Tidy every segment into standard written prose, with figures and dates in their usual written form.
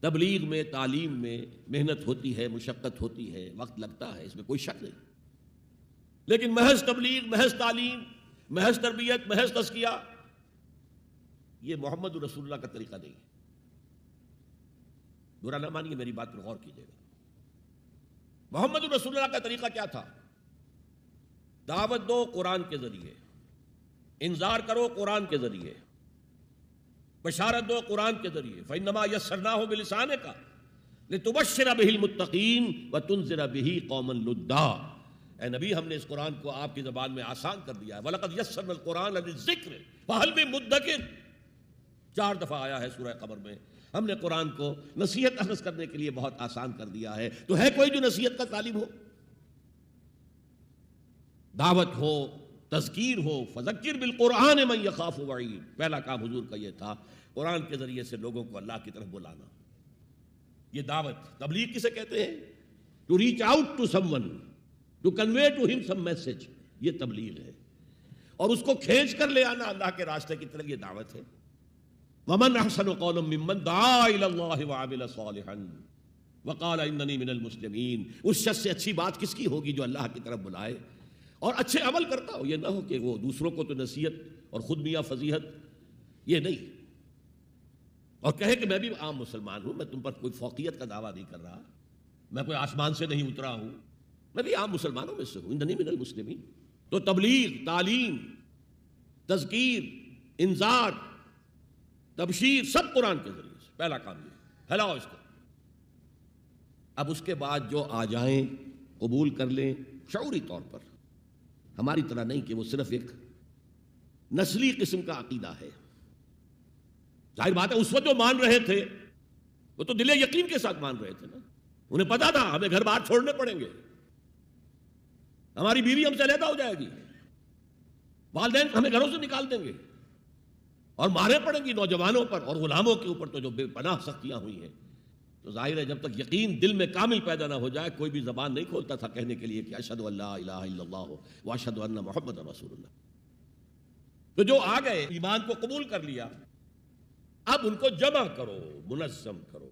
تبلیغ میں، تعلیم میں محنت ہوتی ہے، مشقت ہوتی ہے، وقت لگتا ہے، اس میں کوئی شک نہیں، لیکن محض تبلیغ، محض تعلیم، محض تربیت، محض تزکیہ، یہ محمد رسول اللہ کا طریقہ نہیں ہے۔ برا نہ مانیے، میری بات پر غور کیجیے گا۔ محمد رسول اللہ کا طریقہ کیا تھا؟ دعوت دو قرآن کے ذریعے، انذار کرو قرآن کے ذریعے، بشارت دو قرآن کے ذریعے۔ فَإِنَّمَا يَسَّرْنَاهُ بِلِسَانِكَ لِتُبَشِّرَ بِهِ الْمُتَّقِينَ وَتُنذِرَ بِهِ قَوْمًا لُدًّا۔ اے نبی، ہم نے اس قرآن کو آپ کی زبان میں آسان کر دیا ہے۔ وَلَقَدْ يَسَّرْنَا الْقُرْآنَ لِلذِّكْرِ فَهَلْ مِن مُدَّكِرٍ، 4 دفعہ آیا ہے سورہ قمر میں۔ ہم نے قرآن کو نصیحت اخذ کرنے کے لیے بہت آسان کر دیا ہے، تو ہے کوئی جو نصیحت کا طالب ہو؟ دعوت ہو، تذکیر ہو، فذکر بالقرآن من یخاف وعید، پہلا کام حضور کا یہ تھا، قرآن کے ذریعے سے لوگوں کو اللہ کی طرف بلانا۔ یہ دعوت، تبلیغ کسے کہتے ہیں؟ To reach out to someone, to convey to him some message, یہ تبلیغ ہے۔ اور اس کو کھینچ کر لے آنا اللہ کے راستے کی طرف، یہ دعوت ہے۔ ومن احسن قولا ممن دعا الی اللہ وعمل صالحا وقال اننی من المسلمین، اس شخص سے اچھی بات کس کی ہوگی جو اللہ کی طرف بلائے اور اچھے عمل کرتا ہو۔ یہ نہ ہو کہ وہ دوسروں کو تو نصیحت اور خود میاں فضیحت، یہ نہیں، اور کہے کہ میں بھی عام مسلمان ہوں، میں تم پر کوئی فوقیت کا دعویٰ نہیں کر رہا، میں کوئی آسمان سے نہیں اترا ہوں، میں بھی عام مسلمانوں میں سے ہوں، اننی من المسلمین۔ تو تبلیغ، تعلیم، تذکیر، انذار، تبشیر، سب قرآن کے ذریعے سے، پہلا کام یہ، پھیلاؤ اس کو۔ اب اس کے بعد جو آ جائیں قبول کر لیں شعوری طور پر، ہماری طرح نہیں کہ وہ صرف ایک نسلی قسم کا عقیدہ ہے۔ ظاہر بات ہے اس وقت جو مان رہے تھے وہ تو دل یقین کے ساتھ مان رہے تھے نا، انہیں پتا تھا ہمیں گھر بار چھوڑنے پڑیں گے، ہماری بیوی ہم سے علیحدہ ہو جائے گی، والدین ہمیں گھروں سے نکال دیں گے، اور مارے پڑیں گی نوجوانوں پر اور غلاموں کے اوپر تو جو بے پناہ سختیاں ہوئی ہیں۔ تو ظاہر ہے جب تک یقین دل میں کامل پیدا نہ ہو جائے کوئی بھی زبان نہیں کھولتا تھا کہنے کے لیے کہ اشہد ان لا الہ الا اللہ واشہد ان محمد رسول اللہ۔ تو جو آ گئے، ایمان کو قبول کر لیا، اب ان کو جمع کرو، منظم کرو،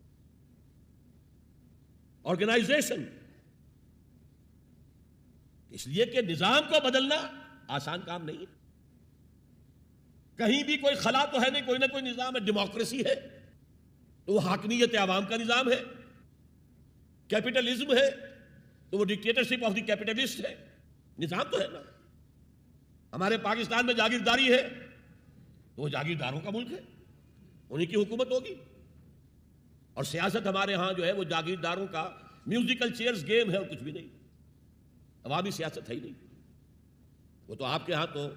آرگنائزیشن، اس لیے کہ نظام کو بدلنا آسان کام نہیں ہے۔ کہیں بھی کوئی خلا تو ہے نہیں، کوئی نہ کوئی نظام ہے۔ ڈیموکریسی ہے تو وہ حاکمیت عوام کا نظام ہے، کیپٹلزم ہے تو وہ ڈکٹیٹرشپ آف دی کیپٹلسٹ ہے، نظام تو ہے نا۔ ہمارے پاکستان میں جاگیرداری ہے تو وہ جاگیرداروں کا ملک ہے، انہی کی حکومت ہوگی، اور سیاست ہمارے ہاں جو ہے وہ جاگیرداروں کا میوزیکل چیئرز گیم ہے اور کچھ بھی نہیں، عوامی سیاست ہے ہی نہیں۔ وہ تو آپ کے ہاں تو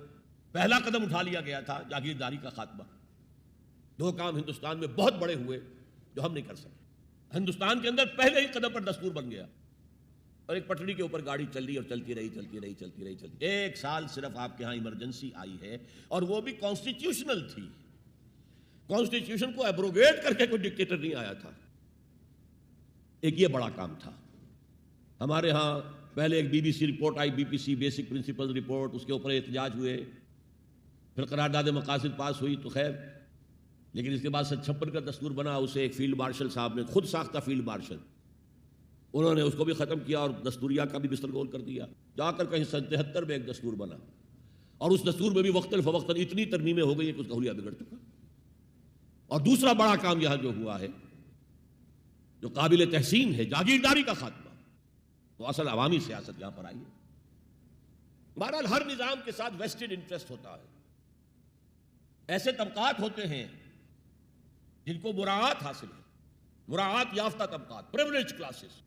پہلا قدم اٹھا لیا گیا تھا جاگیرداری کا خاتمہ۔ 2 کام ہندوستان میں بہت بڑے ہوئے جو ہم نہیں کر سکے۔ ہندوستان کے اندر پہلے ہی قدم پر دستور بن گیا، اور ایک پٹڑی کے اوپر گاڑی چل رہی اور چلتی رہی۔ 1 سال صرف آپ کے ہاں ایمرجنسی آئی ہے، اور وہ بھی کانسٹیٹیوشنل تھی، کانسٹیٹیوشن کو ایبروگیٹ کر کے کوئی ڈکٹیٹر نہیں آیا تھا۔ ایک یہ بڑا کام تھا۔ ہمارے ہاں پہلے ایک BBC رپورٹ آئی، BPC بیسک پرنسپل رپورٹ، اس کے اوپر احتجاج ہوئے، پھر قرارداد مقاصد پاس ہوئی تو خیر، لیکن اس کے بعد 56 کا دستور بنا، اسے ایک فیلڈ مارشل صاحب نے، خود ساختہ فیلڈ مارشل، انہوں نے اس کو بھی ختم کیا اور دستوریہ کا بھی بستر گول کر دیا، جا کر کہیں 73 میں ایک دستور بنا، اور اس دستور میں بھی وقتاً فوقتاً اتنی ترمیمیں ہو گئی ہیں کہ اس کا حلیہ بگڑ چکا۔ اور دوسرا بڑا کام یہاں جو ہوا ہے، جو قابل تحسین ہے، جاگیرداری کا خاتمہ، تو اصل عوامی سیاست یہاں پر آئی ہے۔ بہرحال ہر نظام کے ساتھ ویسٹڈ انٹرسٹ ہوتا ہے، ایسے طبقات ہوتے ہیں جن کو مراعات حاصل ہے، مراعات یافتہ طبقات، پریولیج کلاسز،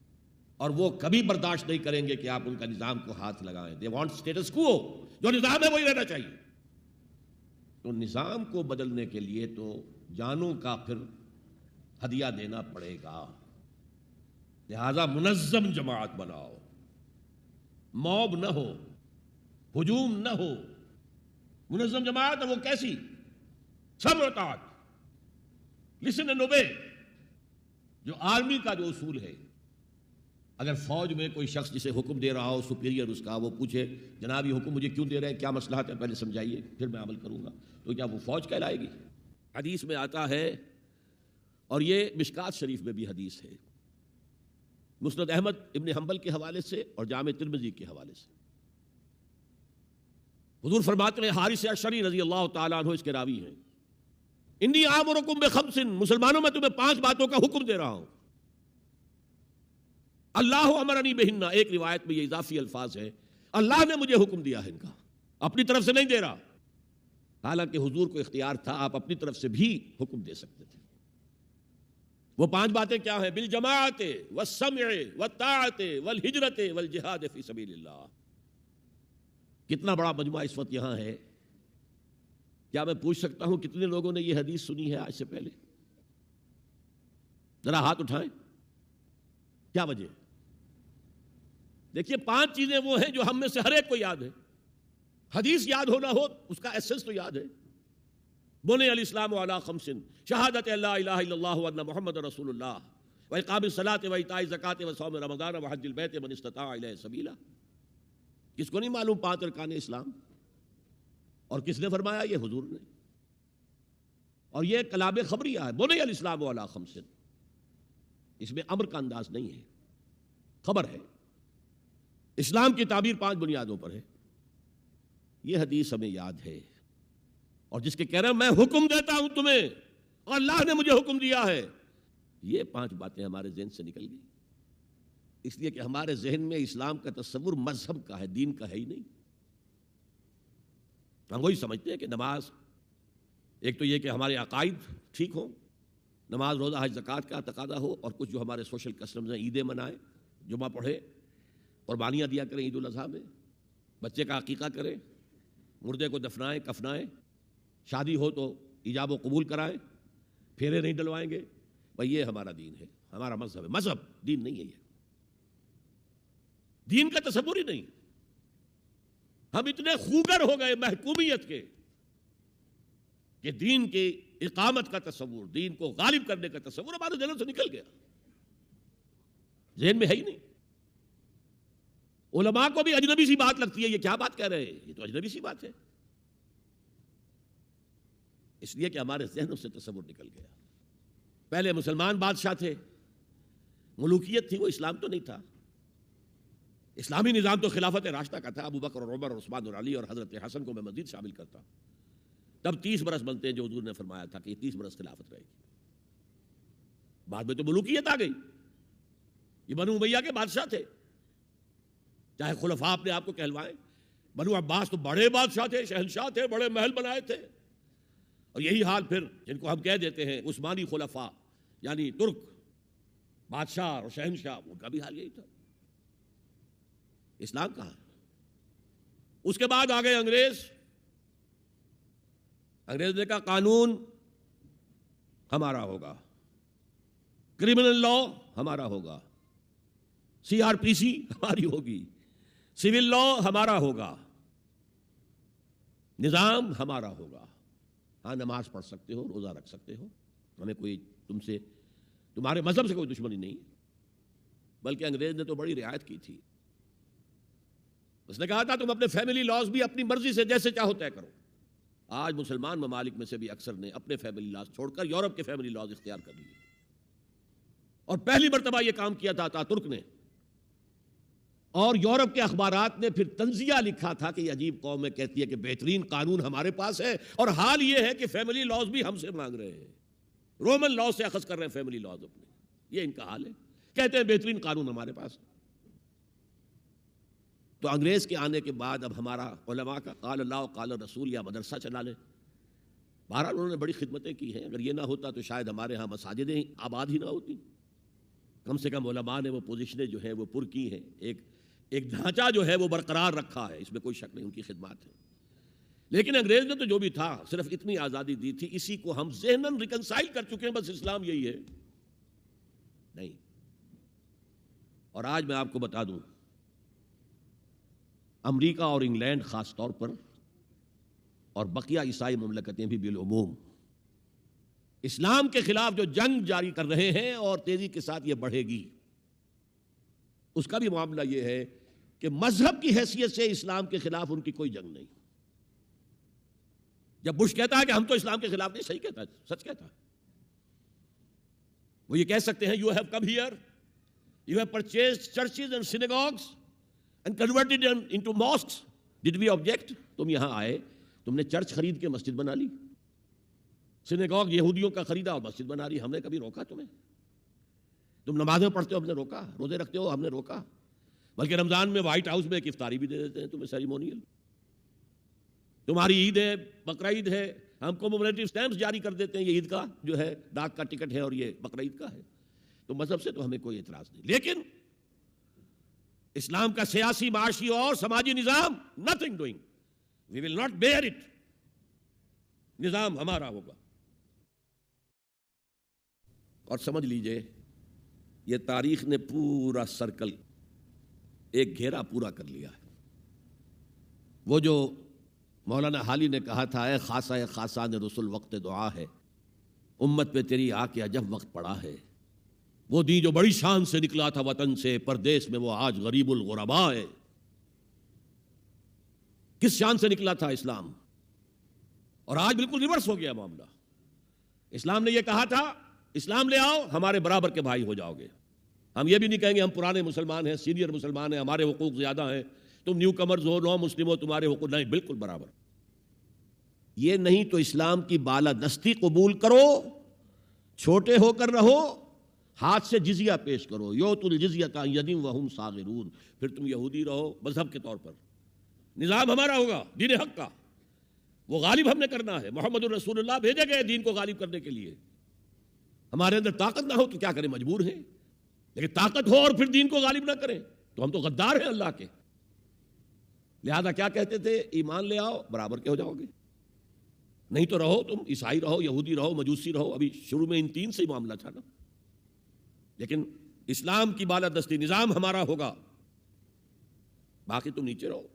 اور وہ کبھی برداشت نہیں کریں گے کہ آپ ان کا نظام کو ہاتھ لگائیں۔ دے وانٹ اسٹیٹس کو، جو نظام ہے وہی رہنا چاہیے۔ تو نظام کو بدلنے کے لیے تو جانوں کا پھر ہدیہ دینا پڑے گا، لہذا منظم جماعت بناؤ، موب نہ ہو، ہجوم نہ ہو، منظم جماعت ہے وہ کیسی؟ صبر و طاعت، لسن اینڈ اوبے، جو آرمی کا جو اصول ہے۔ اگر فوج میں کوئی شخص جسے حکم دے رہا ہو، سپیریئر اس کا، وہ پوچھے جناب یہ حکم مجھے کیوں دے رہے ہیں، کیا مصلحت ہے، پہلے سمجھائیے پھر میں عمل کروں گا، تو کیا وہ فوج کہلائے گی؟ حدیث میں آتا ہے اور یہ مشکات شریف میں بھی حدیث ہے، مسند احمد ابن حنبل کے حوالے سے اور جامع ترمذی کے حوالے سے۔ حضور فرماتے ہیں، حارث اشعری رضی اللہ تعالیٰ عنہ اس کے راوی ہیں، انی آمرکم بخمس، مسلمانوں میں تمہیں 5 باتوں کا حکم دے رہا ہوں، اللہ امرنی بہن، ایک روایت میں یہ اضافی الفاظ ہے، اللہ نے مجھے حکم دیا ہے ان کا، اپنی طرف سے نہیں دے رہا، حالانکہ حضور کو اختیار تھا، آپ اپنی طرف سے بھی حکم دے سکتے تھے۔ وہ 5 باتیں کیا ہیں؟ بالجماعت والسمع والطاعت والہجرت والجہاد فی سبیل اللہ۔ کتنا بڑا مجموعہ اس وقت یہاں ہے، کیا میں پوچھ سکتا ہوں کتنے لوگوں نے یہ حدیث سنی ہے آج سے پہلے؟ ذرا ہاتھ اٹھائیں، کیا وجہ؟ دیکھیے 5 چیزیں وہ ہیں جو ہم میں سے ہر ایک کو یاد ہے، حدیث یاد ہونا ہو اس کا ایسنس تو یاد ہے۔ بنی الاسلام علی 5، شہادت لا الہ الا اللہ وان محمد رسول اللہ، واقام الصلاۃ وایتاء الزکوٰۃ وصوم رمضان وحج البیت من استطاع الیہ سبیلا۔ کس کو نہیں معلوم 5 ارکان اسلام؟ اور کس نے فرمایا؟ یہ حضور نے۔ اور یہ کلام خبریہ ہے، بنی الاسلام علی 5، اس میں امر کا انداز نہیں ہے، خبر ہے۔ اسلام کی تعبیر 5 بنیادوں پر ہے، یہ حدیث ہمیں یاد ہے۔ اور جس کے کہہ رہے ہیں میں حکم دیتا ہوں تمہیں اور اللہ نے مجھے حکم دیا ہے، یہ 5 باتیں ہمارے ذہن سے نکل گئی، اس لیے کہ ہمارے ذہن میں اسلام کا تصور مذہب کا ہے، دین کا ہے ہی نہیں۔ ہم وہی سمجھتے ہیں کہ نماز، ایک تو یہ کہ ہمارے عقائد ٹھیک ہوں، نماز روزہ حج زکوٰۃ کا تقاضا ہو، اور کچھ جو ہمارے سوشل کسٹمز ہیں، عیدیں منائیں، جمعہ پڑھے، قربانیاں دیا کریں عید الاضحیٰ میں، بچے کا عقیقہ کریں، مردے کو دفنائیں کفنائیں، شادی ہو تو ایجاب و قبول کرائیں، پھیرے نہیں ڈلوائیں گے، بھائی یہ ہمارا دین ہے، ہمارا مذہب ہے۔ مذہب دین نہیں ہے، یہ دین کا تصور ہی نہیں۔ ہم اتنے خوگر ہو گئے محکومیت کے کہ دین کی اقامت کا تصور، دین کو غالب کرنے کا تصور ہمارے ذہن سے نکل گیا، ذہن میں ہے ہی نہیں۔ علماء کو بھی اجنبی سی بات لگتی ہے، یہ کیا بات کہہ رہے ہیں، یہ تو اجنبی سی بات ہے، اس لیے کہ ہمارے ذہنوں سے تصور نکل گیا۔ پہلے مسلمان بادشاہ تھے، ملوکیت تھی، وہ اسلام تو نہیں تھا۔ اسلامی نظام تو خلافت راشدہ کا تھا، ابو بکر اور عمر اور عثمان اور علی اور حضرت حسن کو میں مزید شامل کرتا ہوں۔ تب 30 برس بنتے ہیں جو حضور نے فرمایا تھا کہ یہ 30 برس خلافت رہے گی، بعد میں تو ملوکیت آ گئی۔ یہ بنو امیہ کے بادشاہ تھے، چاہے خلفاء اپنے آپ کو کہلوائیں، بنو عباس تو بڑے بادشاہ تھے، شہنشاہ تھے، بڑے محل بنائے تھے۔ اور یہی حال پھر جن کو ہم کہہ دیتے ہیں عثمانی خلفاء، یعنی ترک بادشاہ اور شہنشاہ، ان کا بھی حال یہی تھا۔ اسلام کہاں؟ اس کے بعد آ گئے انگریز نے کہا قانون ہمارا ہوگا، کرمنل لا ہمارا ہوگا، CRPC ہماری ہوگی، سول لا ہمارا ہوگا، نظام ہمارا ہوگا۔ ہاں نماز پڑھ سکتے ہو، روزہ رکھ سکتے ہو، ہمیں کوئی تمہارے مذہب سے کوئی دشمنی نہیں، بلکہ انگریز نے تو بڑی رعایت کی تھی۔ اس نے کہا تھا تم اپنے فیملی لاز بھی اپنی مرضی سے جیسے چاہو طے کرو۔ آج مسلمان ممالک میں سے بھی اکثر نے اپنے فیملی لاز چھوڑ کر یورپ کے فیملی لاز اختیار کر لیے، اور پہلی مرتبہ یہ کام کیا تھا ترک نے، اور یورپ کے اخبارات نے پھر تنزیہ لکھا تھا کہ یہ عجیب قوم ہے، کہتی ہے کہ بہترین قانون ہمارے پاس ہے، اور حال یہ ہے کہ فیملی لاز بھی ہم سے مانگ رہے ہیں، رومن لاز سے اخذ کر رہے ہیں فیملی لاز اپنے، یہ ان کا حال ہے، کہتے ہیں بہترین قانون ہمارے پاس۔ تو انگریز کے آنے کے بعد اب ہمارا علماء کا قال اللہ و قال رسول یا مدرسہ چلا لیں۔ بہرحال انہوں نے بڑی خدمتیں کی ہیں، اگر یہ نہ ہوتا تو شاید ہمارے ہاں مساجدیں آباد ہی نہ ہوتی، کم سے کم علماء نے وہ پوزیشنیں جو ہیں وہ پر کی ہیں، ایک ڈھانچہ جو ہے وہ برقرار رکھا ہے، اس میں کوئی شک نہیں، ان کی خدمات ہے۔ لیکن انگریز نے تو جو بھی تھا صرف اتنی آزادی دی تھی، اسی کو ہم ذہناً ریکنسائل کر چکے ہیں، بس اسلام یہی ہے نہیں۔ اور آج میں آپ کو بتا دوں، امریکہ اور انگلینڈ خاص طور پر، اور بقیہ عیسائی مملکتیں بھی بالعموم، اسلام کے خلاف جو جنگ جاری کر رہے ہیں اور تیزی کے ساتھ یہ بڑھے گی، اس کا بھی معاملہ یہ ہے کہ مذہب کی حیثیت سے اسلام کے خلاف ان کی کوئی جنگ نہیں۔ جب بش کہتا ہے کہ ہم تو اسلام کے خلاف نہیں، صحیح کہتا ہے، سچ کہتا ہے، وہ یہ کہہ سکتے ہیں, you have come here, you have purchased churches and synagogues and converted into mosques, did we object? تم یہاں آئے, تم نے چرچ خرید کے مسجد بنا لی, سینیگاگ یہودیوں کا خریدا اور مسجد بنا لی, ہم نے کبھی روکا تمہیں؟ تم نمازیں پڑھتے ہو, ہم نے روکا؟ روزے رکھتے ہو, ہم نے روکا؟ بلکہ رمضان میں وائٹ ہاؤس میں ایک افطاری بھی دے دیتے ہیں تمہیں, سیریمونیل. تمہاری عید ہے, بقرعید ہے, ہم کومیموریٹو سٹیمپس جاری کر دیتے ہیں, یہ عید کا جو ہے ڈاک کا ٹکٹ ہے اور یہ بقرعید کا ہے. تو مذہب سے تو ہمیں کوئی اعتراض نہیں, لیکن اسلام کا سیاسی, معاشی اور سماجی نظام, nothing doing, we will not bear it. نظام ہمارا ہوگا. اور سمجھ لیجئے یہ تاریخ نے پورا سرکل, ایک گھیرا پورا کر لیا ہے. وہ جو مولانا حالی نے کہا تھا, اے خاصہ خاصان رسول وقت دعا ہے, امت پہ تیری آ کے عجب وقت پڑا ہے. وہ دین جو بڑی شان سے نکلا تھا وطن سے پردیس میں, وہ آج غریب الغرباء ہے. کس شان سے نکلا تھا اسلام, اور آج بالکل ریورس ہو گیا معاملہ. اسلام نے یہ کہا تھا, اسلام لے آؤ, ہمارے برابر کے بھائی ہو جاؤ گے. ہم یہ بھی نہیں کہیں گے ہم پرانے مسلمان ہیں, سینئر مسلمان ہیں, ہمارے حقوق زیادہ ہیں, تم نیو کمرز ہو, نو مسلم ہو, تمہارے حقوق نہیں, بالکل برابر. یہ نہیں تو اسلام کی بالادستی قبول کرو, چھوٹے ہو کر رہو, ہاتھ سے جزیہ پیش کرو, یؤتوا الجزیۃ عن ید وہم صاغرون. پھر تم یہودی رہو مذہب کے طور پر, نظام ہمارا ہوگا دین حق کا, وہ غالب ہم نے کرنا ہے. محمد الرسول اللہ بھیجے گئے دین کو غالب کرنے کے لیے. ہمارے اندر طاقت نہ ہو تو کیا کریں, مجبور ہیں. لیکن طاقت ہو اور پھر دین کو غالب نہ کریں تو ہم تو غدار ہیں اللہ کے. لہذا کیا کہتے تھے, ایمان لے آؤ برابر کے ہو جاؤ گے, نہیں تو رہو تم عیسائی رہو, یہودی رہو, مجوسی رہو. ابھی شروع میں ان تین سے ہی معاملہ تھا نا. لیکن اسلام کی بالادستی, نظام ہمارا ہوگا, باقی تم نیچے رہو.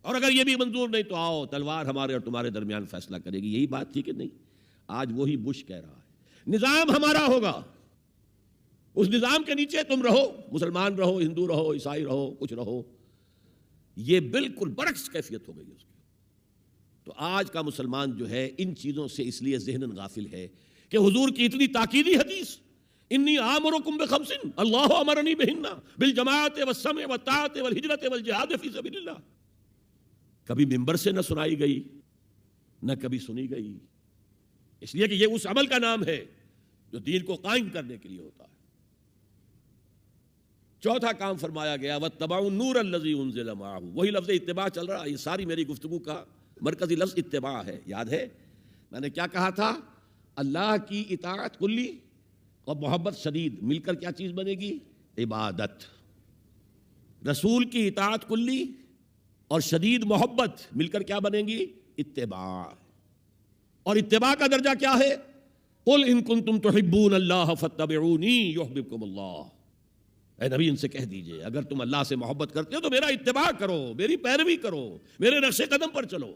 اور اگر یہ بھی منظور نہیں تو آؤ, تلوار ہمارے اور تمہارے درمیان فیصلہ کرے گی. یہی بات تھی کہ نہیں؟ آج وہی بش کہہ رہا ہے نظام ہمارا ہوگا, اس نظام کے نیچے تم رہو, مسلمان رہو, ہندو رہو, عیسائی رہو, کچھ رہو. یہ بالکل برعکس کیفیت ہو گئی اس کی. تو آج کا مسلمان جو ہے ان چیزوں سے اس لیے ذہناً غافل ہے کہ حضور کی اتنی تاکیدی حدیث, انی آمرکم بخمس اللہ امرنی بہن بالجماعت والسمع والطاعت والہجرت والجہاد فی سبیل اللہ, کبھی ممبر سے نہ سنائی گئی, نہ کبھی سنی گئی. اس لیے کہ یہ اس عمل کا نام ہے جو دین کو قائم کرنے کے لیے ہوتا ہے. چوتھا کام فرمایا گیا, واتبعوا النور الذی انزل معہ. وہی لفظ اتباع چل رہا ہے. یہ ساری میری گفتگو کا مرکزی لفظ اتباع ہے. یاد ہے میں نے کیا کہا تھا؟ اللہ کی اطاعت کلی اور محبت شدید مل کر کیا چیز بنے گی؟ عبادت. رسول کی اطاعت کلی اور شدید محبت مل کر کیا بنے گی؟ اتباع. اور اتباع کا درجہ کیا ہے؟ قل ان کنتم تحبون اللہ فاتبعونی یحببکم اللہ. اے نبی ان سے کہہ دیجئے اگر تم اللہ سے محبت کرتے ہو تو میرا اتباع کرو, میری پیروی کرو, میرے نقش قدم پر چلو.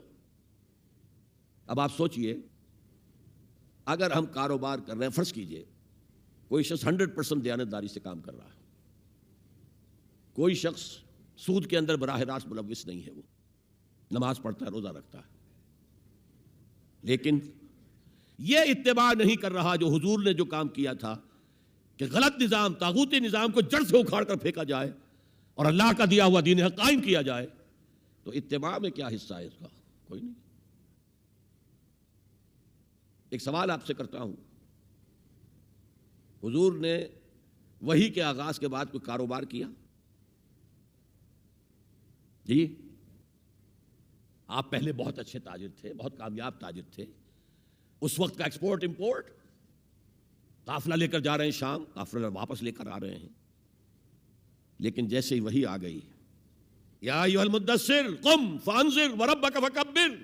اب آپ سوچئے, اگر ہم کاروبار کر رہے ہیں, فرض کیجئے کوئی شخص 100% دیانتداری سے کام کر رہا ہے, کوئی شخص سود کے اندر براہ راست ملوث نہیں ہے, وہ نماز پڑھتا ہے, روزہ رکھتا ہے, لیکن یہ اتباع نہیں کر رہا جو حضور نے جو کام کیا تھا کہ غلط نظام, طاغوتی نظام کو جڑ سے اکھاڑ کر پھینکا جائے اور اللہ کا دیا ہوا دین حق قائم کیا جائے. تو اتباع میں کیا حصہ ہے اس کا؟ کوئی نہیں. ایک سوال آپ سے کرتا ہوں, حضور نے وحی کے آغاز کے بعد کوئی کاروبار کیا؟ جی, آپ پہلے بہت اچھے تاجر تھے, بہت کامیاب تاجر تھے. اس وقت کا ایکسپورٹ امپورٹ, قافلہ لے کر جا رہے ہیں شام, قافلہ واپس لے کر آ رہے ہیں. لیکن جیسے ہی وحی آ گئی, یا ایھا المدثر قم فانذر وربک فکبر,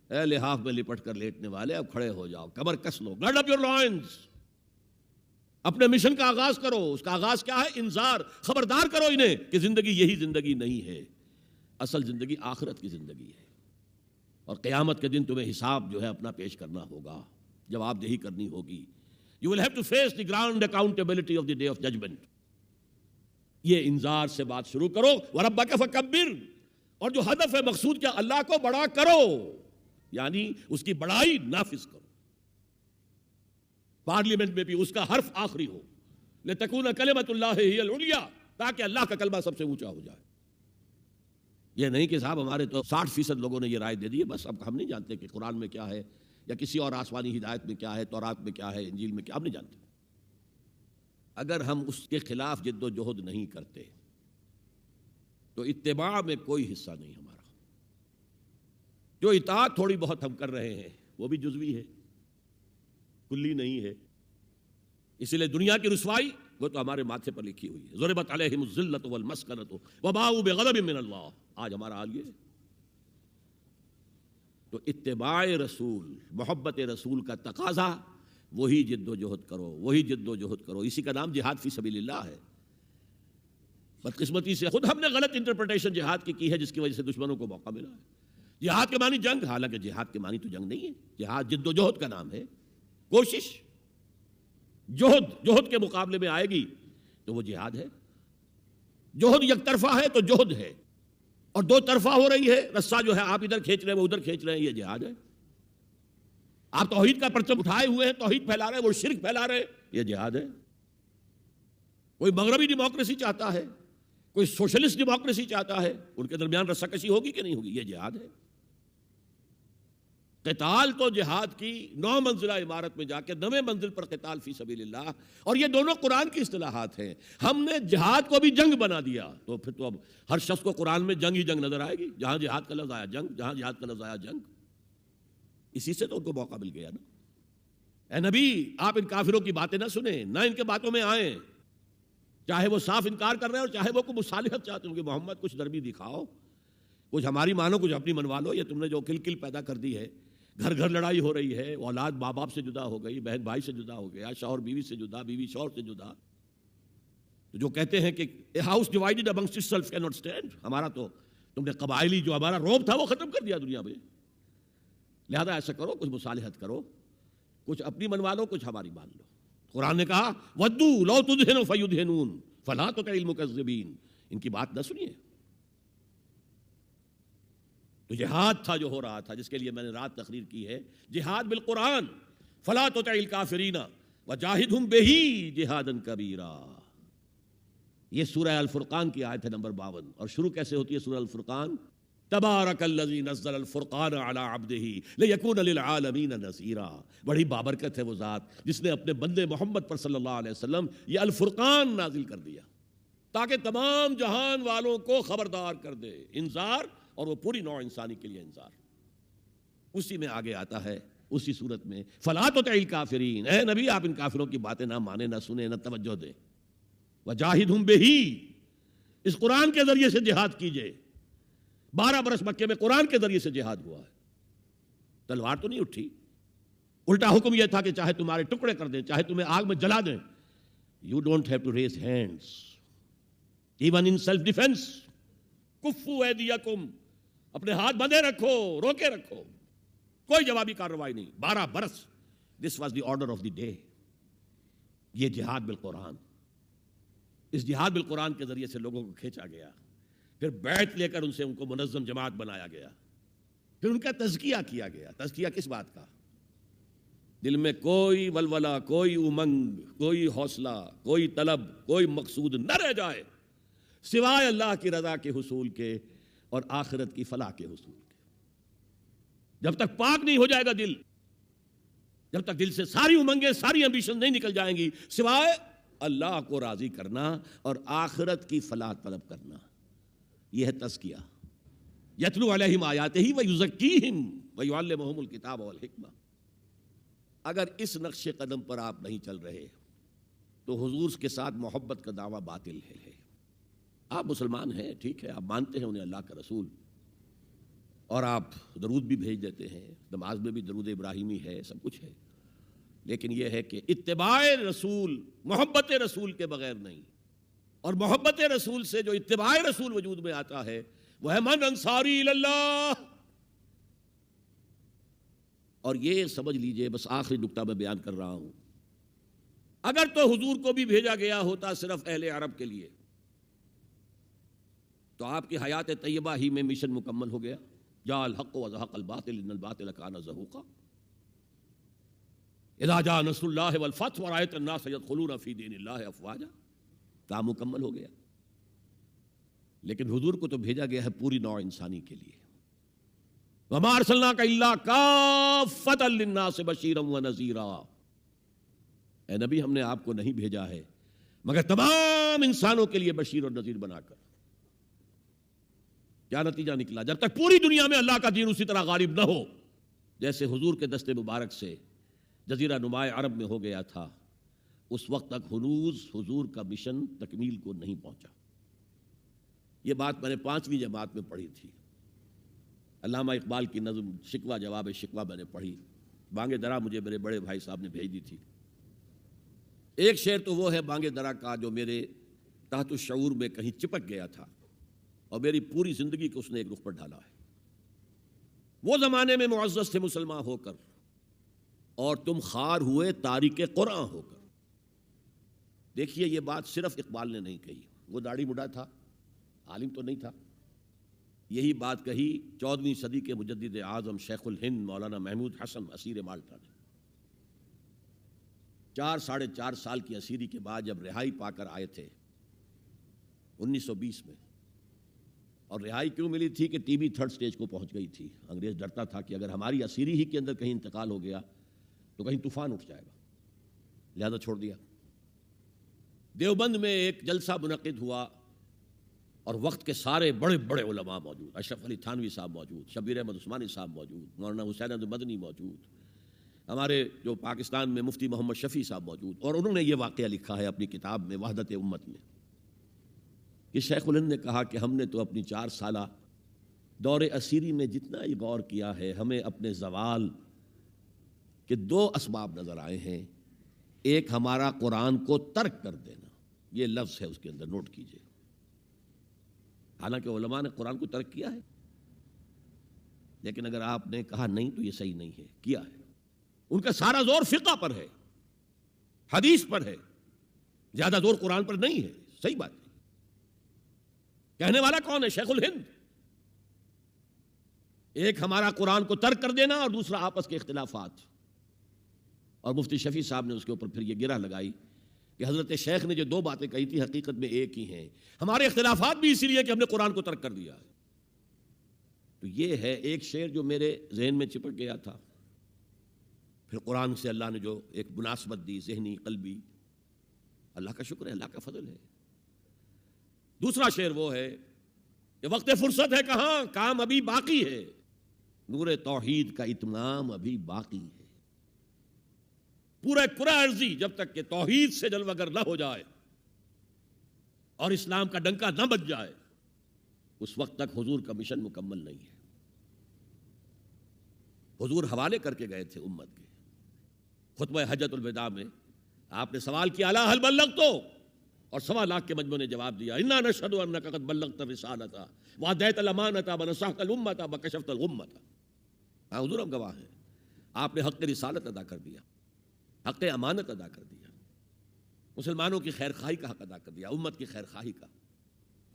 اے لحاف میں لپٹ کر لیٹنے والے اب کھڑے ہو جاؤ, کمر کس لو, گرڈ اپ یور لائنز, اپنے مشن کا آغاز کرو. اس کا آغاز کیا ہے؟ انذار, خبردار کرو انہیں کہ زندگی یہی زندگی نہیں ہے, اصل زندگی آخرت کی زندگی ہے, اور قیامت کے دن تمہیں حساب جو ہے اپنا پیش کرنا ہوگا, جواب دہی کرنی ہوگی. You will have to face the ground accountability of the day of judgment. یہ انذار سے بات شروع کرو, وَرَبَّكَ فَكَبِّرْ. اور جو ہدف ہے, مقصود کیا؟ اللہ کو بڑا کرو, یعنی اس کی بڑائی نافذ کرو. پارلیمنٹ میں بھی اس کا حرف آخری ہو، لتکون کلمۃ اللہ ہی العلیٰ، تاکہ اللہ کا کلمہ سب سے اونچا ہو جائے۔ یہ نہیں کہ صاحب ہمارے تو 60% لوگوں نے یہ رائے دے دی ہے، بس اب ہم نہیں جانتے کہ قرآن میں کیا ہے یا کسی اور آسمانی ہدایت میں کیا ہے، تورات میں کیا ہے، انجیل میں کیا، ہم نہیں جانتے۔ اگر ہم اس کے خلاف جد و جہد نہیں کرتے تو اتباع میں کوئی حصہ نہیں ہمارا۔ جو اطاعت تھوڑی بہت ہم کر رہے ہیں وہ بھی جزوی ہے، کلی نہیں ہے۔ اسی لیے دنیا کی رسوائی وہ تو ہمارے ماتھے پر لکھی ہوئی ہے، ضربت علیہم الذلۃ والمسکنۃ وباؤوا بغضب من اللہ۔ آج ہمارا حال یہ ہے۔ تو اتباع رسول، محبت رسول کا تقاضا، وہی جد و جہد کرو، وہی جد و جہد کرو۔ اسی کا نام جہاد فی سبیل اللہ ہے۔ بدقسمتی سے خود ہم نے غلط انٹرپریٹیشن جہاد کی ہے، جس کی وجہ سے دشمنوں کو موقع ملا ہے۔ جہاد کے معنی جنگ، حالانکہ جہاد کے معنی تو جنگ نہیں ہے، جہاد جد و جہد کا نام ہے، کوشش۔ جوہد کے مقابلے میں آئے گی تو وہ جہاد ہے۔ جوہد یک طرفہ ہے تو جوہد ہے، اور دو طرفہ ہو رہی ہے، رسہ جو ہے آپ ادھر کھینچ رہے ہیں وہ ادھر کھینچ رہے ہیں، یہ جہاد ہے۔ آپ توحید کا پرچم اٹھائے ہوئے ہیں، توحید پھیلا رہے ہیں، وہ شرک پھیلا رہے ہیں، یہ جہاد ہے۔ کوئی مغربی ڈیموکریسی چاہتا ہے، کوئی سوشلسٹ ڈیموکریسی چاہتا ہے، ان کے درمیان رساکشی ہوگی کہ نہیں ہوگی، یہ جہاد ہے۔ قتال تو جہاد کی 9 منزلہ عمارت میں جا کے 9ویں منزل پر قتال فی سبیل اللہ، اور یہ دونوں قرآن کی اصطلاحات ہیں۔ ہم نے جہاد کو بھی جنگ بنا دیا، تو پھر تو اب ہر شخص کو قرآن میں جنگ ہی جنگ نظر آئے گی، جہاں جہاد کا لفظ آیا جنگ، جہاں جہاد کا لفظ آیا جنگ۔ اسی سے تو ان کو موقع مل گیا نا۔ اے نبی، آپ ان کافروں کی باتیں نہ سنیں، نہ ان کے باتوں میں آئیں، چاہے وہ صاف انکار کر رہے ہیں اور چاہے وہ کوئی مصالحت چاہتے ہوں کہ محمد کچھ نرمی دکھاؤ، کچھ ہماری مانو، کچھ اپنی منوا لو۔ یہ تم نے جو کل پیدا کر دی ہے، گھر گھر لڑائی ہو رہی ہے، اولاد ماں باپ سے جدا ہو گئی، بہن بھائی سے جدا ہو گیا، شوہر بیوی سے جدا، بیوی شوہر سے جدا۔ جو کہتے ہیں کہ a house divided amongst itself can not stand, ہمارا تو تم نے قبائلی جو ہمارا روب تھا وہ ختم کر دیا دنیا میں۔ لہذا ایسا کرو، کچھ مصالحت کرو، کچھ اپنی منوا لو، کچھ ہماری مان لو۔ قرآن نے کہا وَدُّوا لَوْ تُدْهِنُ فَيُدْهِنُونَ فَلَا تُطِعِ الْمُكَذِّبِينَ، ان کی بات نہ سنیے۔ تو جہاد تھا جو ہو رہا تھا، جس کے لیے میں نے رات تقریر کی ہے، جہاد بالقرآن، فَلَا تُطِعِ الْكَافِرِينَ وَجَاهِدْهُمْ بِهِ جِهَادًا كَبِيرًا۔ یہ سورہ الفرقان کی آیت ہے نمبر 52، اور شروع کیسے ہوتی ہے سورہ الفرقان؟ تبارک الذی نزل الفرقان علی عبدہ لیکون للعالمین نذیرا۔ بڑی بابرکت ہے وہ ذات جس نے اپنے بندے محمد پر صلی اللہ علیہ وسلم یہ الفرقان نازل کر دیا تاکہ تمام جہان والوں کو خبردار کر دے، انذار، اور وہ پوری نوع انسانی کے لیے انذار۔ اسی میں آگے آتا ہے اسی صورت میں فلا تطع الکافرین، اے نبی آپ ان کافروں کی باتیں نہ مانیں، نہ سنیں، نہ توجہ دیں۔ وجاہدہم بہ، اس قرآن کے ذریعے سے جہاد کیجئے۔ 12 برس مکے میں قرآن کے ذریعے سے جہاد ہوا ہے، تلوار تو نہیں اٹھی، الٹا حکم یہ تھا کہ چاہے تمہارے ٹکڑے کر دیں، چاہے تمہیں آگ میں جلا دیں، you don't have to raise hands even in self defence. کفوا ایدیکم، اپنے ہاتھ بندھے رکھو، روکے رکھو، کوئی جوابی کارروائی نہیں۔ 12 برس، this was the order of the day. یہ جہاد بالقرآن، اس جہاد بالقرآن کے ذریعے سے لوگوں کو کھینچا گیا، پھر بیعت لے کر ان کو منظم جماعت بنایا گیا، پھر ان کا تزکیہ کیا گیا۔ تزکیہ کس بات کا؟ دل میں کوئی ولولہ، کوئی امنگ، کوئی حوصلہ، کوئی طلب، کوئی مقصود نہ رہ جائے سوائے اللہ کی رضا کے حصول کے اور آخرت کی فلاح کے حصول کے۔ جب تک پاک نہیں ہو جائے گا دل، جب تک دل سے ساری امنگیں، ساری ایمبیشن نہیں نکل جائیں گی سوائے اللہ کو راضی کرنا اور آخرت کی فلاح طلب کرنا، یہ ہے تزکیہ۔ یتلو علیہم آیاتہ ویزکیہم ویعلمہم الکتاب والحکمہ۔ اگر اس نقش قدم پر آپ نہیں چل رہے تو حضور کے ساتھ محبت کا دعویٰ باطل ہے۔ آپ مسلمان ہیں، ٹھیک ہے، آپ مانتے ہیں انہیں اللہ کا رسول، اور آپ درود بھی بھیج دیتے ہیں، نماز میں بھی درود ابراہیمی ہے، سب کچھ ہے، لیکن یہ ہے کہ اتباع رسول، محبت رسول کے بغیر نہیں، اور محبت رسول سے جو اتباع رسول وجود میں آتا ہے وہ ہے من انصاری اللہ۔ اور یہ سمجھ لیجئے، بس آخری نکتہ میں بیان کر رہا ہوں، اگر تو حضور کو بھی بھیجا گیا ہوتا صرف اہل عرب کے لیے تو آپ کی حیات طیبہ ہی میں مشن مکمل ہو گیا۔ جاء الحق وزهق الباطل ان الباطل کان زہوقا۔ اذا جاء نصر اللہ والفتح ورأیت الناس يدخلون فی دین اللہ افواجا، کام مکمل ہو گیا۔ لیکن حضور کو تو بھیجا گیا ہے پوری نوع انسانی کے لیے، وما ارسلناک الا کافۃ للناس بشیرا ونذیرا، اے نبی ہم نے آپ کو نہیں بھیجا ہے مگر تمام انسانوں کے لیے بشیر اور نذیر بنا کر۔ کیا نتیجہ نکلا؟ جب تک پوری دنیا میں اللہ کا دین اسی طرح غالب نہ ہو جیسے حضور کے دست مبارک سے جزیرہ نماء عرب میں ہو گیا تھا، اس وقت تک ہنوز حضور کا مشن تکمیل کو نہیں پہنچا۔ یہ بات میں نے 5ویں جماعت میں پڑھی تھی، علامہ اقبال کی نظم شکوہ جواب شکوہ میں نے پڑھی، بانگے درا مجھے میرے بڑے بھائی صاحب نے بھیج دی تھی۔ ایک شعر تو وہ ہے بانگے درا کا جو میرے تحت الشعور میں کہیں چپک گیا تھا اور میری پوری زندگی کو اس نے ایک رخ پر ڈالا ہے۔ وہ زمانے میں معزز تھے مسلمان ہو کر اور تم خار ہوئے تارک قرآن ہو کر۔ دیکھیے یہ بات صرف اقبال نے نہیں کہی، وہ داڑھی مڈا تھا، عالم تو نہیں تھا، یہی بات کہی 14ویں صدی کے مجدد اعظم شیخ الہند مولانا محمود حسن اسیر مالٹا نے۔ 4 سال کی اسیری کے بعد جب رہائی پا کر آئے تھے 1920 میں، اور رہائی کیوں ملی تھی کہ ٹی بی 3rd سٹیج کو پہنچ گئی تھی، انگریز ڈرتا تھا کہ اگر ہماری اسیری ہی کے اندر کہیں انتقال ہو گیا تو کہیں طوفان اٹھ جائے گا، لہذا چھوڑ دیا۔ دیوبند میں ایک جلسہ منعقد ہوا اور وقت کے سارے بڑے بڑے علماء موجود، اشرف علی تھانوی صاحب موجود، شبیر احمد عثمانی صاحب موجود، مولانا حسین احمد مدنی موجود، ہمارے جو پاکستان میں مفتی محمد شفیع صاحب موجود، اور انہوں نے یہ واقعہ لکھا ہے اپنی کتاب میں وحدت امت میں کہ شیخ الہند نے کہا کہ ہم نے تو اپنی 4 سالہ دور اسیری میں جتنا ہی غور کیا ہے، ہمیں اپنے زوال کے 2 اسباب نظر آئے ہیں۔ ایک ہمارا قرآن کو ترک کر دینا، یہ لفظ ہے اس کے اندر، نوٹ کیجئے، حالانکہ علماء نے قرآن کو ترک کیا ہے، لیکن اگر آپ نے کہا نہیں تو یہ صحیح نہیں ہے، کیا ہے۔ ان کا سارا زور فقہ پر ہے، حدیث پر ہے، زیادہ زور قرآن پر نہیں ہے، صحیح بات ہے۔ کہنے والا کون ہے؟ شیخ الہند۔ ایک ہمارا قرآن کو ترک کر دینا اور دوسرا آپس کے اختلافات، اور مفتی شفیع صاحب نے اس کے اوپر پھر یہ گرہ لگائی کہ حضرت شیخ نے جو 2 باتیں کہی تھی حقیقت میں ایک ہی ہیں، ہمارے اختلافات بھی اسی لیے کہ ہم نے قرآن کو ترک کر دیا ہے۔ تو یہ ہے ایک شعر جو میرے ذہن میں چپک گیا تھا، پھر قرآن سے اللہ نے جو ایک مناسبت دی ذہنی قلبی، اللہ کا شکر ہے، اللہ کا فضل ہے۔ دوسرا شعر وہ ہے کہ وقت فرصت ہے کہاں، کام ابھی باقی ہے، نور توحید کا اتمام ابھی باقی ہے۔ پورا کرہ ارضی جب تک کہ توحید سے جلوگر نہ ہو جائے اور اسلام کا ڈنکا نہ بج جائے، اس وقت تک حضور کا مشن مکمل نہیں ہے۔ حضور حوالے کر کے گئے تھے امت کے۔ خطبہ حجۃ الوداع میں آپ نے سوال کیا الا هل بلغت، اور 1.25 لاکھ کے مجمع نے جواب دیا انا نشهد انک قد بلغت الرسالۃ وادیت الامانۃ ونصحت الامۃ وکشفت الغمۃ۔ ہاں حضور ہم گواہ ہیں، آپ نے حق رسالت ادا کر دیا، حق امانت ادا کر دیا، مسلمانوں کی خیر خواہی کا حق ادا کر دیا، امت کی خیر خواہی کا،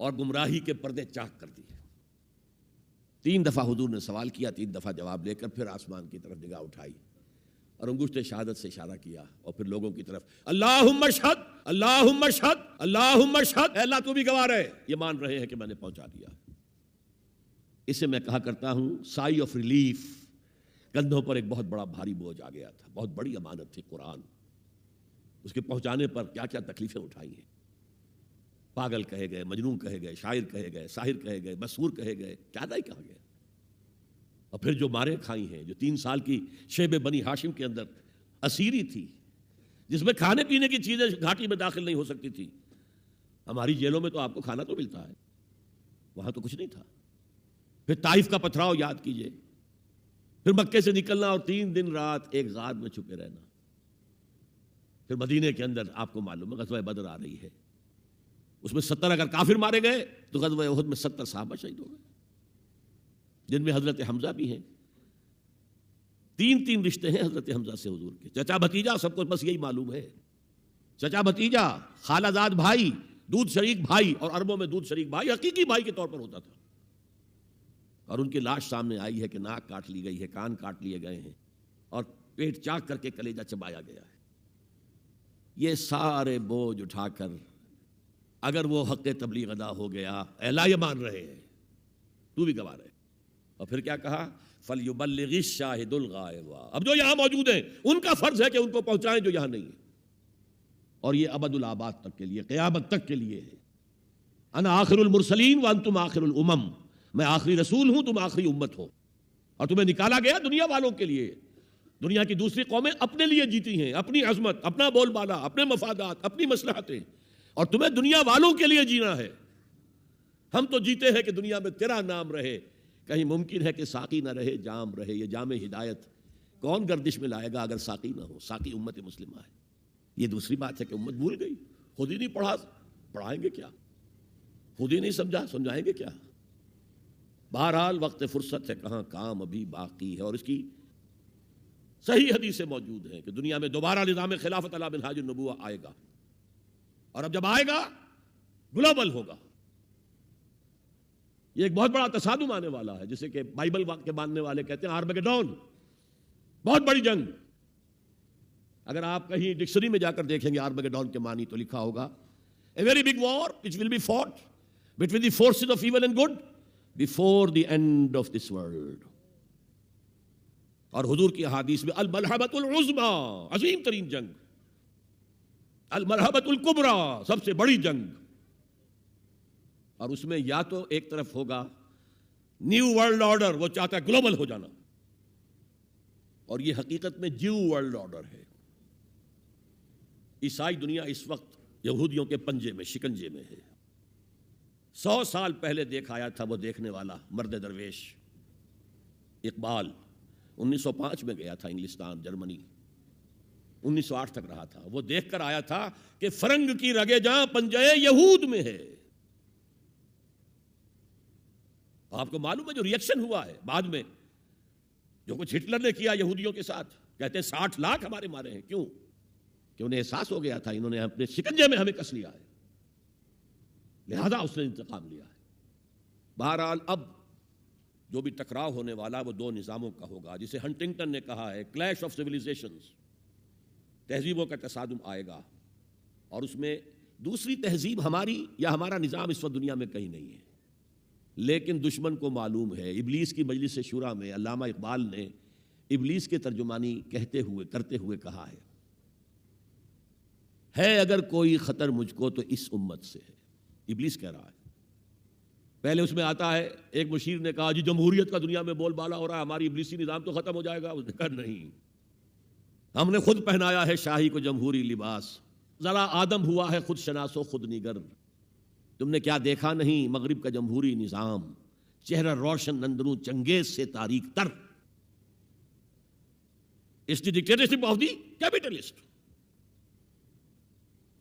اور گمراہی کے پردے چاک کر دیے۔ 3 دفعہ حضور نے سوال کیا، 3 دفعہ جواب لے کر پھر آسمان کی طرف نگاہ اٹھائی اور انگشت شہادت سے اشارہ کیا اور پھر لوگوں کی طرف اللہم اشہد اللہم اشہد اللہم اشہد، اے اللہ تو بھی گواہ رہے، یہ مان رہے ہیں کہ میں نے پہنچا دیا۔ اسے میں کہا کرتا ہوں سائی آف ریلیف، کندھوں پر ایک بہت بڑا بھاری بوجھ آ گیا تھا، بہت بڑی امانت تھی قرآن، اس کے پہنچانے پر کیا کیا تکلیفیں اٹھائی ہیں، پاگل کہے گئے، مجنون کہے گئے، شاعر کہے گئے، ساحر کہے گئے، مسحور کہے گئے، کیا نہیں کہا گیا، اور پھر جو مارے کھائی ہیں، جو 3 سال کی شیب بنی ہاشم کے اندر اسیری تھی، جس میں کھانے پینے کی چیزیں گھاٹی میں داخل نہیں ہو سکتی تھی۔ ہماری جیلوں میں تو آپ کو کھانا تو ملتا ہے، وہاں تو کچھ نہیں تھا۔ پھر طائف کا پتھراؤ یاد کیجئے، پھر مکے سے نکلنا اور 3 دن رات ایک غار میں چھپے رہنا، پھر مدینے کے اندر آپ کو معلوم ہے غزوہ بدر آ رہی ہے، اس میں 70 اگر کافر مارے گئے تو غزوہ احد میں 70 صحابہ شہید ہو گئے، جن میں حضرت حمزہ بھی ہیں۔ 3 رشتے ہیں حضرت حمزہ سے حضور کے، چچا بھتیجا، سب کو بس یہی معلوم ہے، چچا بھتیجا، خالہ زاد بھائی، دودھ شریک بھائی، اور عربوں میں دودھ شریک بھائی حقیقی بھائی کے طور پر ہوتا تھا۔ اور ان کی لاش سامنے آئی ہے کہ ناک کاٹ لی گئی ہے، کان کاٹ لیے گئے ہیں، اور پیٹ چاک کر کے کلیجہ چبایا گیا ہے۔ یہ سارے بوجھ اٹھا کر اگر وہ حق تبلیغ ادا ہو گیا، اللہ یہ مان رہے ہیں، تو بھی گواہ رہے۔ اور پھر کیا کہا؟ فَلْيُبَلِّغِ الشَّاهِدُ الْغَائِبَ، اب جو یہاں موجود ہیں ان کا فرض ہے کہ ان کو پہنچائیں جو یہاں نہیں ہیں، اور یہ ابد الآباد تک کے لیے، قیامت تک کے لیے ہے۔ انا آخر المرسلین وانتم آخر الامم، میں آخری رسول ہوں، تم آخری امت ہو، اور تمہیں نکالا گیا دنیا والوں کے لیے۔ دنیا کی دوسری قومیں اپنے لیے جیتی ہیں، اپنی عظمت، اپنا بول بالا، اپنے مفادات، اپنی مصلحتیں، اور تمہیں دنیا والوں کے لیے جینا ہے۔ ہم تو جیتے ہیں کہ دنیا میں تیرا نام رہے، کہیں ممکن ہے کہ ساقی نہ رہے، جام رہے۔ یہ جام ہدایت کون گردش میں لائے گا اگر ساقی نہ ہو؟ ساقی امت مسلمہ ہے۔ یہ دوسری بات ہے کہ امت بھول گئی، خود ہی نہیں پڑھا، پڑھائیں گے کیا؟ خود ہی نہیں سمجھا، سمجھائیں گے کیا؟ بہرحال وقت فرصت ہے، کہاں کام ابھی باقی ہے، اور اس کی صحیح حدیثیں موجود ہیں کہ دنیا میں دوبارہ نظام خلافت علی منہاج النبوہ آئے گا، اور اب جب آئے گا گلوبل ہوگا۔ یہ ایک بہت بڑا تصادم آنے والا ہے، جسے کہ بائبل کے ماننے والے کہتے ہیں آرمیگیڈون، بہت بڑی جنگ۔ اگر آپ کہیں ڈکشنری میں جا کر دیکھیں گے آرمیگیڈون کے معنی تو لکھا ہوگا a very big war which will be fought between the forces of evil and good before the end of this world۔ اور حضور کی احادیث میں الملحمۃ العظمیٰ، عظیم ترین جنگ، الملحمۃ الکبریٰ، سب سے بڑی جنگ، اور اس میں یا تو ایک طرف ہوگا نیو ورلڈ آرڈر، وہ چاہتا ہے گلوبل ہو جانا، اور یہ حقیقت میں جیو ورلڈ آرڈر ہے۔ عیسائی دنیا اس وقت یہودیوں کے پنجے میں، شکنجے میں ہے۔ 100 سال پہلے دیکھ آیا تھا وہ دیکھنے والا مرد درویش اقبال، 1905 میں گیا تھا انگلستان، جرمنی، 1908 تک رہا تھا۔ وہ دیکھ کر آیا تھا کہ فرنگ کی رگے جہاں پنجے یہود میں ہے۔ آپ کو معلوم ہے جو ریئیکشن ہوا ہے بعد میں، جو کچھ ہٹلر نے کیا یہودیوں کے ساتھ، کہتے ہیں 60 لاکھ ہمارے مارے ہیں۔ کیوں؟ کہ انہیں احساس ہو گیا تھا انہوں نے اپنے شکنجے میں ہمیں کس لیا ہے، لہذا اس نے انتقام لیا ہے۔ بہرحال اب جو بھی ٹکراؤ ہونے والا وہ دو نظاموں کا ہوگا، جسے ہنٹنگٹن نے کہا ہے کلیش آف سیویلائزیشنز، تہذیبوں کا تصادم آئے گا، اور اس میں دوسری تہذیب ہماری یا ہمارا نظام اس وقت دنیا میں کہیں نہیں ہے، لیکن دشمن کو معلوم ہے۔ ابلیس کی مجلس شورا میں علامہ اقبال نے ابلیس کے ترجمانی کرتے ہوئے کہا ہے اگر کوئی خطر مجھ کو تو اس امت سے ہے۔ ابلیس کہہ رہا ہے۔ پہلے اس میں آتا ہے ایک مشیر نے کہا جی جمہوریت کا دنیا میں بول بالا ہو رہا ہے، ہماری ابلیسی نظام تو ختم ہو جائے گا۔ اس نے کہا نہیں، ہم نے خود پہنایا ہے شاہی کو جمہوری لباس، ذرا آدم ہوا ہے خود شناس و خود نگر، تم نے کیا دیکھا نہیں مغرب کا جمہوری نظام، چہرہ روشن اندروں چنگیز سے تاریک تر، اس دی ڈکٹیٹرشپ آف دی کیپٹلسٹ۔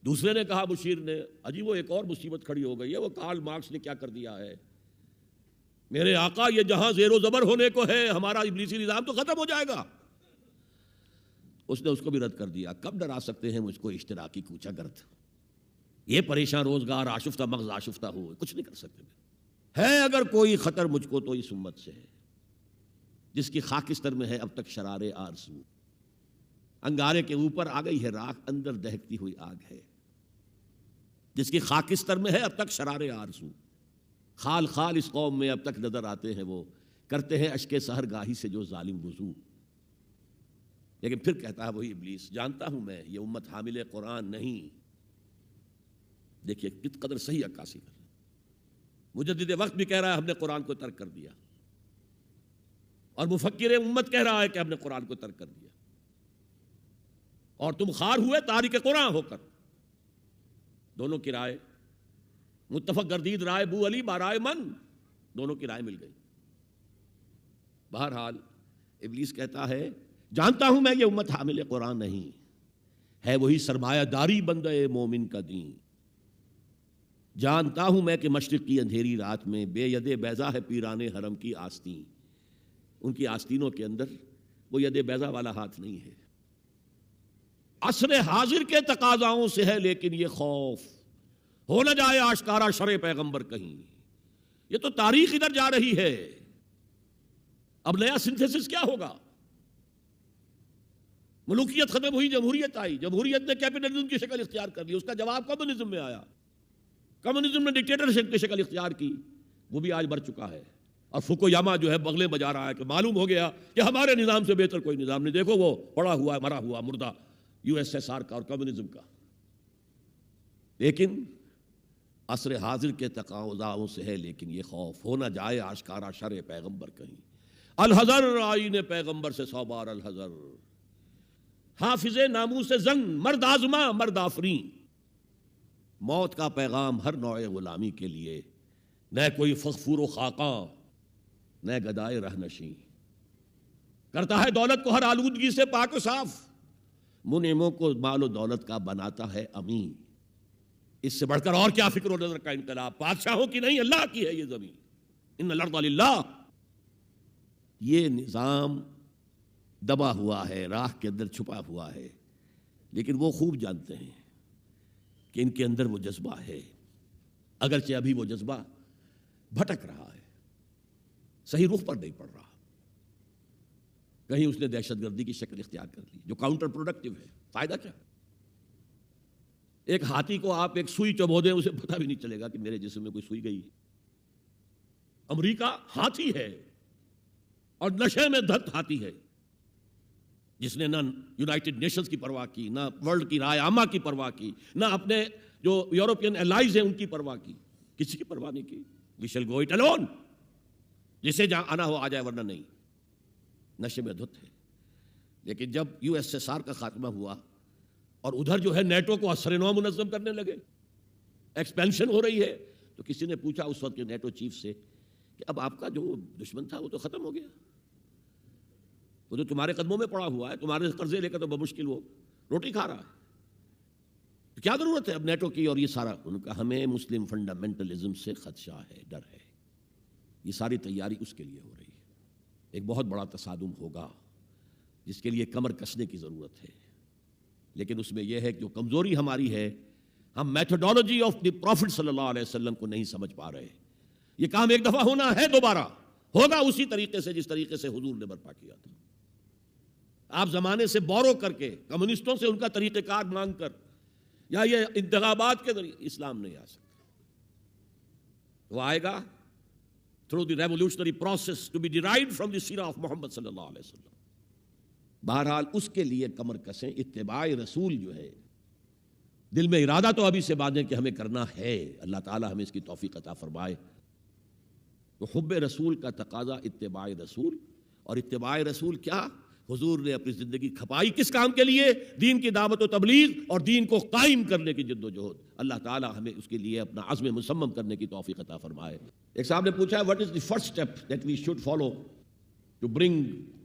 دوسرے نے کہا مشیر نے اجی وہ ایک اور مصیبت کھڑی ہو گئی ہے، وہ کارل مارکس نے کیا کر دیا ہے، میرے آقا یہ جہاں زیر و زبر ہونے کو ہے ہمارا ابلیسی نظام تو ختم ہو جائے گا۔ اس نے اس کو بھی رد کر دیا۔ کب ڈرا سکتے ہیں مجھ کو اشتراکی کوچہ گرد، یہ پریشان روزگار آشفتہ مغز آشفتہ ہو، کچھ نہیں کر سکتے۔ ہے اگر کوئی خطر مجھ کو تو اس امت سے ہے، جس کی خاکستر میں ہے اب تک شرار آرزو، انگارے کے اوپر آ گئی ہے راکھ، اندر دہکتی ہوئی آگ ہے، جس کی خاکستر میں ہے اب تک شرار آرزو، خال خال اس قوم میں اب تک نظر آتے ہیں، وہ کرتے ہیں اشک سحر گاہی سے جو ظالم وضو۔ لیکن پھر کہتا ہے وہی ابلیس، جانتا ہوں میں یہ امت حامل قرآن نہیں۔ دیکھیے کت قدر صحیح عکاسی کر رہا ہے۔ مجدد وقت بھی کہہ رہا ہے ہم نے قرآن کو ترک کر دیا، اور مفکر امت کہہ رہا ہے کہ ہم نے قرآن کو ترک کر دیا، اور تم خار ہوئے تارک قرآن ہو کر۔ دونوں کی رائے متفق گردید رائے بو علی بارائے من، دونوں کی رائے مل گئی۔ بہرحال ابلیس کہتا ہے جانتا ہوں میں یہ امت حامل قرآن نہیں ہے، وہی سرمایہ داری بندہ مومن کا دین۔ جانتا ہوں میں کہ مشرق کی اندھیری رات میں بے ید بیضا ہے پیران حرم کی آستین، ان کی آستینوں کے اندر وہ ید بیضا والا ہاتھ نہیں ہے۔ عصر حاضر کے تقاضاؤں سے ہے لیکن یہ خوف ہو نہ جائے آشکارا شرع پیغمبر کہیں، یہ تو تاریخ ادھر جا رہی ہے، اب نیا سنتھیسس کیا ہوگا؟ ملوکیت ختم ہوئی، جمہوریت آئی، جمہوریت نے کیپٹلزم کی شکل اختیار کر لی، اس کا جواب کمیونزم میں آیا، کمیونزم نے ڈکٹیٹرشپ کی شکل اختیار کی، وہ بھی آج بڑھ چکا ہے۔ اور فوکویاما جو ہے بغلیں بجا رہا ہے کہ معلوم ہو گیا کہ ہمارے نظام سے بہتر کوئی نظام نہیں، دیکھو وہ پڑا ہوا ہے، مرا ہوا مردہ یو ایس ایس آر کا اور کمیونزم کا۔ لیکن عصر حاضر کے تقاضاؤں سے ہے، لیکن یہ خوف ہو نہ جائے آشکارا شر پیغمبر کہیں، الحذر آئین پیغمبر سے 100 بار الحذر، حافظ ناموس زنگ مرد آزما مرد آفرین، موت کا پیغام ہر نوع غلامی کے لیے، نہ کوئی فغفور و خاقاں نہ گدائے رہنشیں، کرتا ہے دولت کو ہر آلودگی سے پاک و صاف، منعموں کو مال و دولت کا بناتا ہے امین۔ اس سے بڑھ کر اور کیا فکر و نظر کا انقلاب، بادشاہوں کی نہیں اللہ کی ہے یہ زمین، ان الارض للہ۔ یہ نظام دبا ہوا ہے، راہ کے اندر چھپا ہوا ہے، لیکن وہ خوب جانتے ہیں کہ ان کے اندر وہ جذبہ ہے، اگرچہ ابھی وہ جذبہ بھٹک رہا ہے، صحیح رخ پر نہیں پڑ رہا، کہیں اس نے دہشت گردی کی شکل اختیار کر لی جو کاؤنٹر پروڈکٹیو ہے۔ فائدہ کیا؟ ایک ہاتھی کو آپ ایک سوئی چبو دیں، اسے پتہ بھی نہیں چلے گا کہ میرے جسم میں کوئی سوئی گئی۔ امریکہ ہاتھی ہے اور نشے میں دھت ہاتھی ہے، جس نے نہ یونائٹڈ نیشنز کی پرواہ کی، نہ ورلڈ کی رائے عامہ کی پرواہ کی، نہ اپنے جو یورپین الائز ہیں ان کی پرواہ کی، کسی کی پرواہ نہیں کی۔ وی شل گو اٹ الون، جسے جہاں آنا ہو آ جائے ورنہ نہیں، نشے میں دھت ہے۔ لیکن جب یو ایس ایس آر کا خاتمہ ہوا اور ادھر جو ہے نیٹو کو اثر نو منظم کرنے لگے، ایکسپینشن ہو رہی ہے، تو کسی نے پوچھا اس وقت کے نیٹو چیف سے کہ اب آپ کا جو دشمن تھا وہ تو ختم ہو گیا، وہ تو تمہارے قدموں میں پڑا ہوا ہے، تمہارے قرضے لے کر تو بمشکل وہ روٹی کھا رہا ہے، تو کیا ضرورت ہے اب نیٹو کی اور یہ سارا؟ ان کا ہمیں مسلم فنڈامنٹلزم سے خدشہ ہے، ڈر ہے، یہ ساری تیاری اس کے لیے ہو رہی ہے۔ ایک بہت بڑا تصادم ہوگا جس کے لیے کمر کسنے کی ضرورت ہے، لیکن اس میں یہ ہے کہ جو کمزوری ہماری ہے، ہم میتھڈالوجی آف دی پروفٹ صلی اللہ علیہ وسلم کو نہیں سمجھ پا رہے۔ یہ کام ایک دفعہ ہونا ہے، دوبارہ ہوگا اسی طریقے سے جس طریقے سے حضور نے برپا کیا تھا۔ آپ زمانے سے بورو کر کے، کمیونسٹوں سے ان کا طریقہ کار مانگ کر، یا یہ انتخابات کے ذریعے اسلام نہیں آ سکتا، وہ آئے گا through the revolutionary process to be derived from the سیرہ of محمد صلی اللہ علیہ وسلم۔ بہرحال اس کے لیے کمر کسیں، اتباع رسول جو ہے، دل میں ارادہ تو ابھی سے باندھیں کہ ہمیں کرنا ہے، اللہ تعالی ہمیں اس کی توفیق عطا فرمائے۔ تو حب رسول کا تقاضا اتباع رسول، اور اتباع رسول کیا؟ حضور نے اپنی زندگی کھپائی کس کام کے لیے؟ دین کی دعوت و تبلیغ اور دین کو قائم کرنے کی جد و جہد۔ اللہ تعالی ہمیں اس کے لیے اپنا عزم مصمم کرنے کی توفیق عطا فرمائے۔ ایک صاحب نے پوچھا what is the first step that we should follow to bring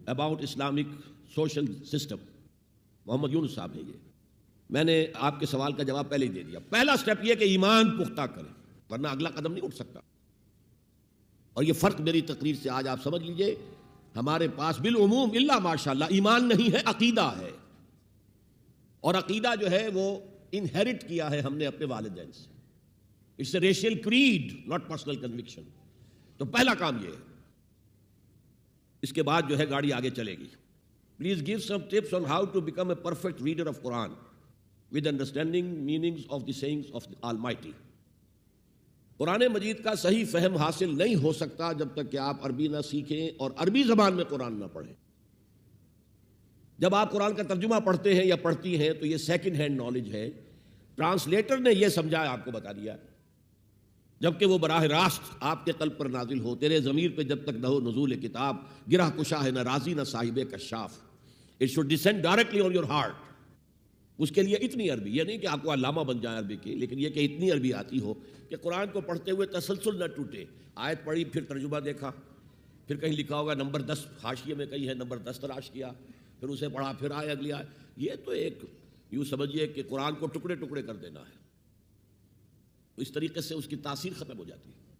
about Islamic social system؟ محمد یونس صاحب ہیں یہ۔ میں نے آپ کے سوال کا جواب پہلے ہی دے دیا۔ پہلا سٹیپ یہ کہ ایمان پختہ کریں، ورنہ اگلا قدم نہیں اٹھ سکتا۔ اور یہ فرق میری تقریر سے آج آپ سمجھ لیجئے، ہمارے پاس بالعموم الا ماشاءاللہ ایمان نہیں ہے، عقیدہ ہے، اور عقیدہ جو ہے وہ انہیرٹ کیا ہے ہم نے اپنے والدین سے۔ It's a racial creed not personal conviction. تو پہلا کام یہ ہے، اس کے بعد جو ہے گاڑی آگے چلے گی۔ Please give some tips on how to become a perfect reader of Quran with understanding meanings of the sayings of the Almighty. Quran مجید کا صحیح فہم حاصل نہیں ہو سکتا جب تک کہ آپ عربی نہ سیکھیں اور عربی زبان میں قرآن نہ پڑھیں۔ جب آپ قرآن کا ترجمہ پڑھتے ہیں یا پڑھتی ہیں تو یہ سیکنڈ ہینڈ نالج ہے، ٹرانسلیٹر نے یہ سمجھا آپ کو بتا دیا، جبکہ وہ براہ راست آپ کے قلب پر نازل ہو۔ تیرے ضمیر پہ جب تک نہ ہو نزول کتاب، گرہ کشا ہے نہ رازی نہ صاحب کشاف۔ It should descend directly on your heart. اس کے لیے اتنی عربی، یہ نہیں کہ آپ کو علامہ بن جائیں عربی کی، لیکن یہ کہ اتنی عربی آتی ہو کہ قرآن کو پڑھتے ہوئے تسلسل نہ ٹوٹے۔ آیت پڑھی، پھر ترجمہ دیکھا، پھر کہیں لکھا ہوگا نمبر 10، حاشیے میں کہیں ہے نمبر 10 تلاش کیا، پھر اسے پڑھا، پھر آئے اگلی آیت۔ یہ تو ایک یوں سمجھیے کہ قرآن کو ٹکڑے ٹکڑے کر دینا ہے، اس طریقے سے اس کی تاثیر ختم ہو جاتی ہے۔